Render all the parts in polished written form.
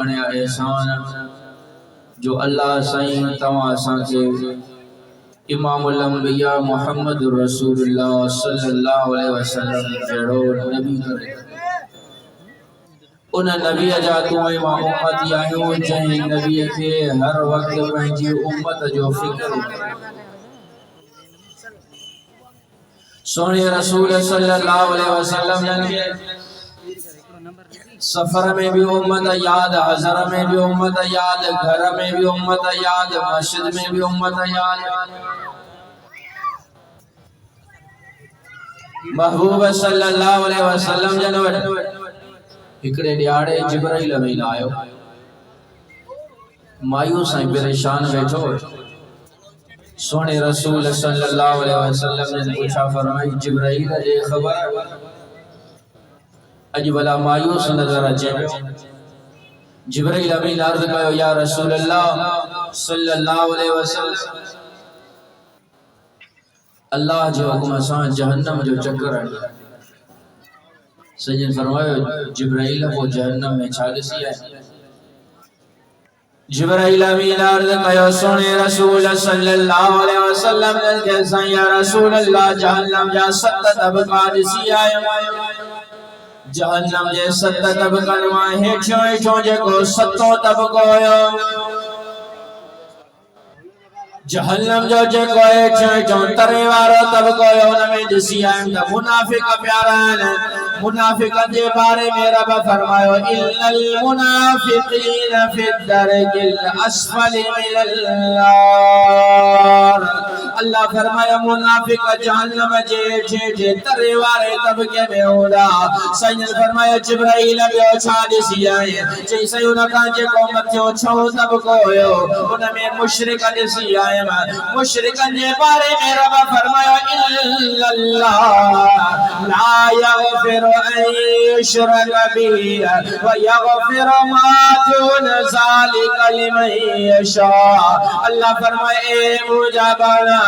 احسان جو اللہ سائیں تمام آسان کے امام الانبیاء محمد رسول اللہ صلی اللہ علیہ وسلم جڑو نبی کرے انہیں نبی اجاتو امام امت یاہیوں جہیں نبی کے ہر وقت پہنچی امت جو فکر سونے رسول صلی اللہ علیہ وسلم سفر میں بھی امت یاد، حضر میں بھی امت یاد، گھر میں بھی امت یاد، مسجد میں بھی امت یاد۔ محبوب صلی اللہ علیہ وسلم جنور اکڑے ڈیاڑے جبرائیل امین آئے مایوس ہیں پریشان بیٹھو سونے رسول صلی اللہ علیہ وسلم نے پوچھا فرمائی جبرائیل دے خبر اج بلا مایوس نظر اچے جبرائیل امین عرض کہو یا رسول اللہ صلی اللہ علیہ وسلم اللہ جو حکم اساں جہنم جو چکر ہے سجن فرمایا جبرائیل وہ جہنم میں چھاگسی ہے جبرائیل امین عرض کہو سونے رسول صلی اللہ علیہ وسلم نے کہا یا رسول اللہ جہنم جا ست طبقات سی آئے جہنم جے ست طبقن وہاں ہیٹھوں ہیٹھوں جے کو ستوں طبقوں جہنم جو جے کو ہیٹھوں ہیٹھوں ترے وارو طبقوں نمی جسی آئیں دا منافق پیارا ہے منافق جے بارے میں رب فرمائیو اِلَّا الْمُنَافِقِينَ فِي الدَّرْكِ الْأَسْفَلِ مِنَ النَّارِ اللہ فرمایا منافق جہنم جے جے ترے وارے طبقے میں ہودا سید فرمایا جبرائیل بھی اچھا دیسی آئے جی سیون کان جے کو متیوں چھو طبقو ہوئے ان میں مشرق دیسی آئے مشرق جے بارے میں رب فرمایا اِلَّا اللَّهَ لَا يَغْفِرُ أَن يُشْرَكَ بِهِ وَيَغْفِرُ مَا دُونَ ذَلِكَ لِمَن يَشَاءُ اللہ فرمائے اے مجابانا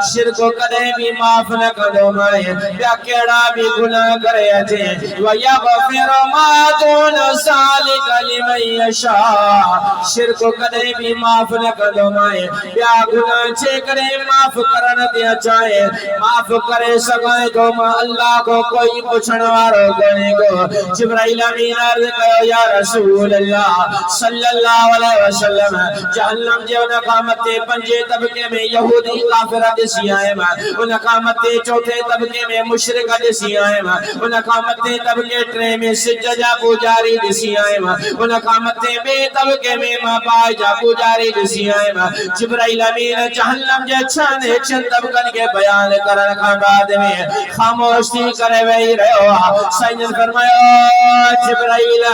شرک کدے بھی معاف نہ کرو میں یا کیڑا بھی گناہ کرے تھے وَيَغْفِرُ مَا دُونَ ذَلِكَ لِمَن يَشَاءُ شرک کدے بھی معاف نہ کرو میں یا گناہ چھے کرے معاف کرنا دیا چاہے معاف کرے سکائے تو میں اللہ کو کوئی پوچھنے وارو کرنے کو جبرائیل امین عرض کہو یا رسول اللہ صلی اللہ علیہ وسلم جہنم جے انہاں قامت پنجے طبقے میں یہودی کافرہ دسی آئے انہاں قامت چوتھے طبقے میں مشرق دسی آئے انہاں قامت طبقے ٹرے میں سجدہ پوجاری دسی آئے انہاں قامت بے طبقے میں ماں جا پوجاری دسی آئے جبرائیل امین جہنم جے چھانے چھن طبقن کے بیان کرن کا بعد میں خاموشی کرے وہی رہو سیدن فرمایا جبرائیل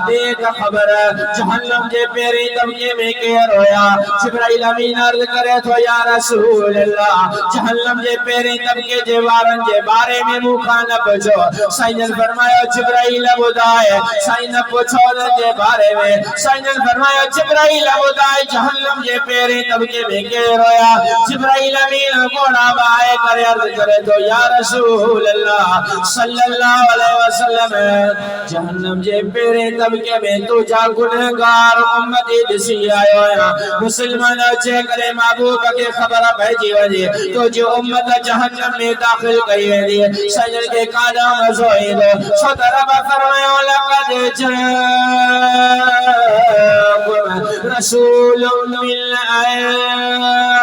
ایک خبر جہنم جے پیری طبقے میں کہہ رویا جبرائیل امین عرض کرے تو یا رسول اللہ جہنم جے پیری طبقے جے وارن جے بارے میں مخانہ پوچھو سیدن فرمایا جبرائیل بدائے سیدن پوچھو جے بارے میں سیدن فرمایا جبرائیل بدائے جہنم جے پیری طبقے میں کہہ رویا جبرائیل امین موڑا بائے کرے عرض کرے تو یا رسول اللہ صلی اللہ علیہ وسلم جہنم جے پیرے طبقے میں تو جا گنہگار امتی دسی آئے ہویا مسلمان اچھے کرے محبوب کے خبر بھیجی وجہ تو جو امت جہنم میں داخل کری ویدی سجن کے قدم زوئی دو صدر بفرمائے لقد جاءکم رسول من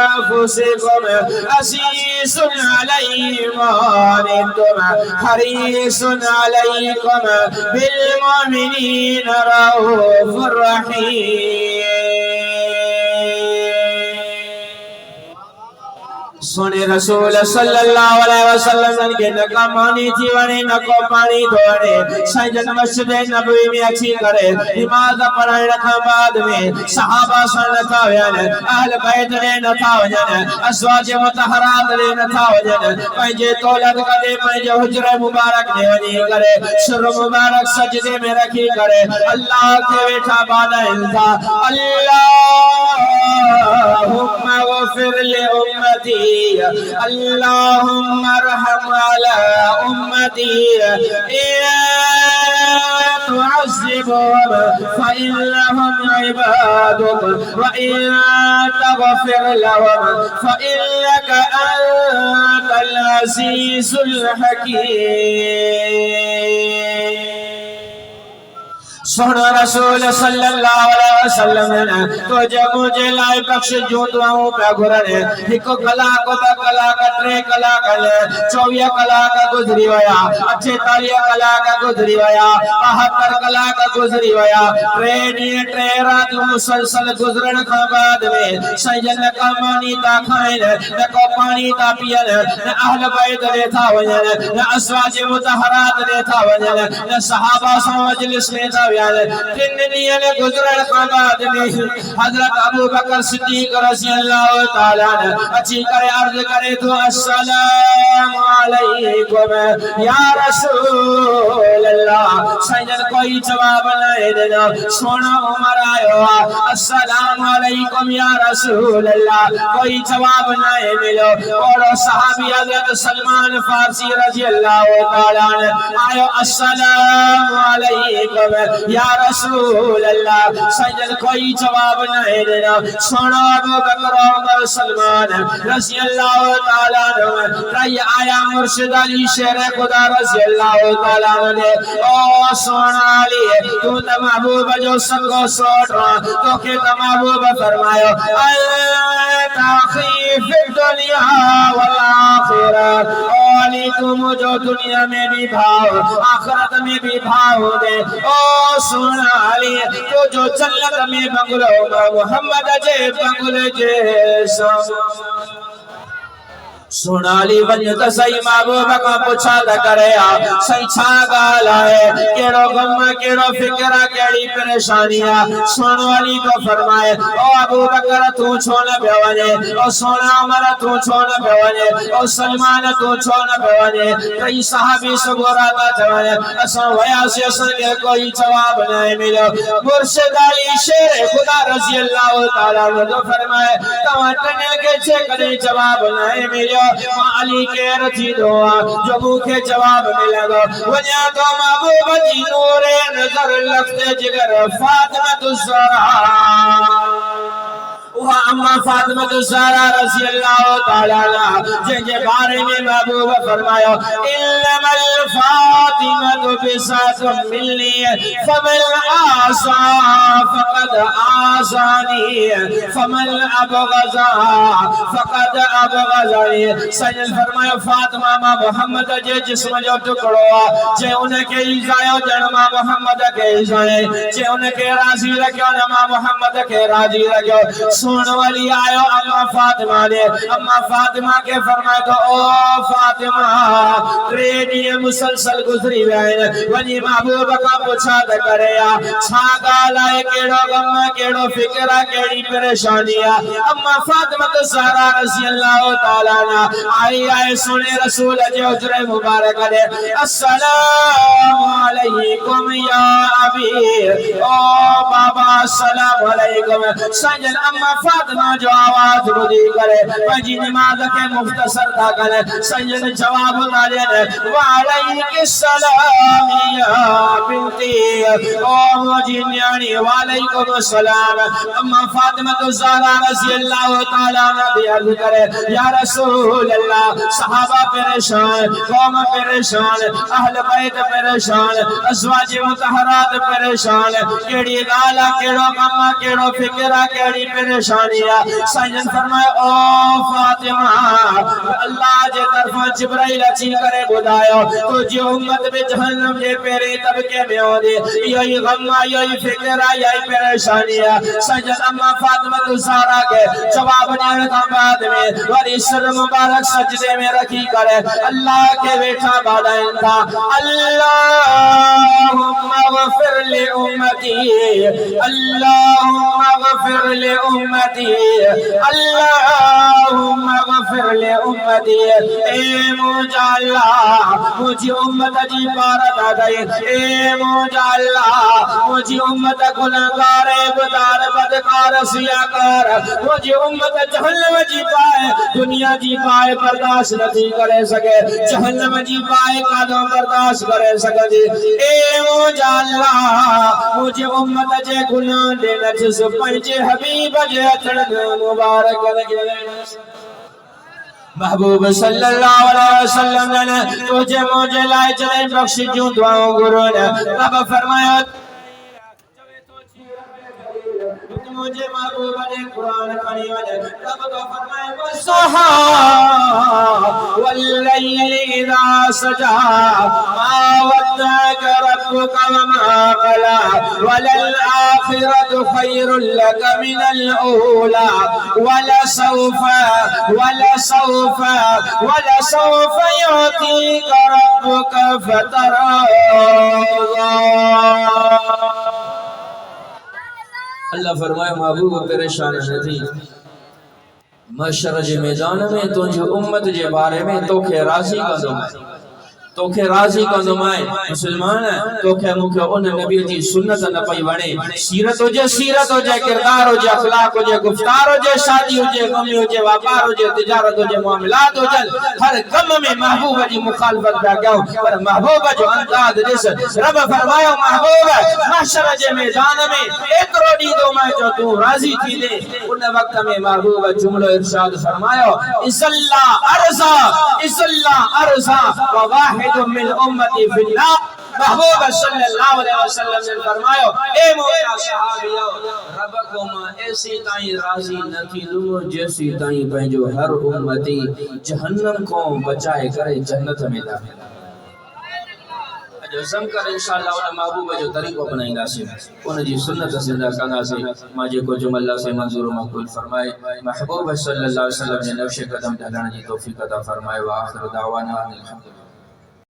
انفسکم عزیز علیہ ما عنتم حریص علیکم بالمؤمنین رؤوف رحیم سونے رسول صلی اللہ علیہ وسلم کے نکا مانی تھی وڑے نکو پانی دھوڑے سجن مسجد نبوی میں اچھی کرے نماز پڑھائے رکھا بعد میں صحابہ سن نتھا ویان اہل بیت لے نتھا وجن ازواج متحرات لے نتھا وجن پنجے تولد کدے پنجے حجر مبارک نے ونی کرے سر مبارک سجدے میں رکھی کرے اللہ کے بیٹھا بعد انتا اللہم اغفر لأمتی اللهم ارحم على امتي تعذبهم فإنهم عبادك وإن تغفر لهم فإنك أنت العزيز الحكيم سن رسول صلی اللہ علیہ وسلم نے تجھے مجھے لائے بخش جو دعاؤں پہ گھرنے ایک کلاک دا کلاک ٹرے کلاک لے 24 کلاک گزری ویا 48 کلاک گزری ویا 72 کلاک گزری ویا ٹرے رات مسلسل گزرن کا بعد میں سجن کا مانی تا کھائن نہ کو پانی تا پین نہ اہل بیت لے تھا ونجن نہ ازواج مطہرات لے تھا ونجن نہ صحابہ سو مجلس لے تھا تین دنیا نے گزرن کا بعد میں حضرت ابو بکر صدیق رضی اللہ تعالیٰ نے اچھی کرے عرض کرے تو السلام علیکم یا رسول اللہ سجن کوئی جواب نہیں دینا سونا عمر آئے ہوا السلام علیکم یا رسول اللہ کوئی جواب نہیں ملو اور صحابی حضرت سلمان فارسی رضی اللہ تعالیٰ نے آئے السلام علیکم یا رسول اللہ سجن کوئی جواب نہیں دینا سونا ابو بکر عمر سلمان رضی اللہ تعالیٰ نے رہی آیا مرشد علی شیر خدا رضی اللہ تعالیٰ نے او سونا علی تو محبوب جو سنگو سوٹ رہا تو کہ محبوب فرمایا تاخی فی الدنیا والآخرہ او علی تم جو دنیا میں بھی بھاؤ آخرت میں بھی بھاؤ دے او سونا علی تو جو جنت میں بنگلو محمد جے بنگلے جیسا سونالی ونجت سی محبوب کا پوچھا دا کرے سی چھاگا لائے کیڑو غم کیڑو فکرہ کیڑی پریشانیاں سونالی کو فرمائے او ابو بکر تو چھوڑ بیوانے او سونا عمر تو چھوڑ بیوانے او سلمان تو چھوڑ بیوانے کئی صحابی سبورا دا جوانے اساں ویاسی اساں کے کوئی جواب نہیں ملو مرشد علی شیر خدا رضی اللہ تعالیٰ نے تو فرمائے تواتنے کے چھے کنے جواب نہیں ملو علی کے رتھی دعا جو بھوکے جواب ملے گا ونیا تو محبوب جی نور نظر لفتے جگر فاطمہ الزہرا وہ اما فاطمہ الزہرا رضی اللہ تعالیٰ عنہ جن کے بارے میں محبوب فرمایا انما الفاطمہ بسات ملی فمن آسا فقد آسانی فمن ابغضا فقد ابغضانی سجن فرمایا فاطمہ ماں محمد جے جسم جو ٹکڑو جے انہیں کے عیزائیو جنما محمد کے عیزائیں جے انہیں کے راضی رکھو نما محمد کے راضی رکھو سون والی آئے اما فاطمہ نے اما فاطمہ کے فرمائے تو او فاطمہ ریڈی مسلسل گزری وین ونی محبوب کا پوچھا دا کرے چھاگا لائے کیڑو غم کیڑو فکرہ کیڑی پریشانیاں اما فاطمہ الزہرا رضی اللہ تعالیٰ عنہ آئے سنے رسول جو حجر مبارک دے السلام علیکم یا ابی او بابا السلام علیکم سجن اما فاطمہ جو آواز بدی کرے بجی نماز کے مختصر تھا کرے سجن جواب دالے وعلیک السلام یا بنتی او مجی نیانی وعلیکم السلام اما فاطمہ الزہرا رضی اللہ تعالیٰ عنہ عرض کرے یا رسول اللہ صحابہ پریشان قوم پریشان اہل بیت پریشان ازواج مطہرات پریشان کیڑی گالا کیڑو غم کیڑو فکرہ کیڑی پریشانیاں سجن فرمائے او فاطمہ اللہ جے طرف جبرائیل اچھی کرے بدایو تو جی امت بے جہنم جے پیرے طبقے میں ہو دے یہی غم یہی فکرہ یہی پریشانیاں سجن اما فاطمہ الزہرا کے جواب دینے کا بعد میں وری سر مبارک سجدے میں رکھی کرے اللہ کے بیٹھا بادائن تھا اللہم اغفر لی امتی اللهم اغفر لأمتي اللهم اغفر لأمتي اے موجا اللہ مجھے امت جی پارت دے اے موجا اللہ مجھے امت گناہگار بدار بدکار سیاکار مجھے امت جہنم جی پائے دنیا جی پائے برداشت نہیں کرے سکے جہنم جی پائے قدم برداشت کرے سکے اے موجا اللہ مجھے امت جے گناہ دینا جس پنجے حبیب جے اتن مبارک لگے محبوب صلی اللہ علیہ وسلم نے تجھے مجھے لائے چلے بخش جوں دعاؤں گرو نے رب فرمایا مجھے محبوب نے قرآن پڑھی رب تو فرمائے والضحى والليل اذا سجى ما ودعك ربك وما قلى وللآخرة خير لك من الأولى ولسوف يعطيك ربك فترضى اللہ فرمائے محبوب پریشان نہیں محشر جے میدان میں تجھے امت جے بارے میں توکھے راضی کندمائے مسلمان توکھے مکھے ان نبی جی سنت نہ پئی وڑے سیرت ہو جے کردار ہو جے اخلاق ہو جے گفتار ہو جے شادی ہو جے غمی ہو جے واپار ہو جے تجارت ہو جے معاملات ہو جے ہر غم میں محبوب جی مخالفت دا گیا پر محبوب جو انداز دس رب فرمایا محبوب محشر جے میدان میں اترو دی دو میں جو تو راضی تھی دے ان وقت میں محبوب جملہ ارشاد فرمایا اسلا ارزا وواحد من امتی فی النار محبوب صلی اللہ علیہ وسلم نے فرمایا اے مولا صحابیوں ربکم ایسی تائیں راضی نہ تھی دو جیسی تائیں پہنجو ہر امتی جہنم کو بچائے کرے جنت میں داخل جو زم کر انشاءاللہ انہا محبوب جو طریقہ بنائیں گا سے انہا جی سنت زندہ کنا سے ماجے کو جم اللہ سے منظور و مقبول فرمائے محبوب صلی اللہ علیہ وسلم نے نوش قدم ڈھلان جی توفیق عطا فرمائے وآخر دعوانا الحمدللہ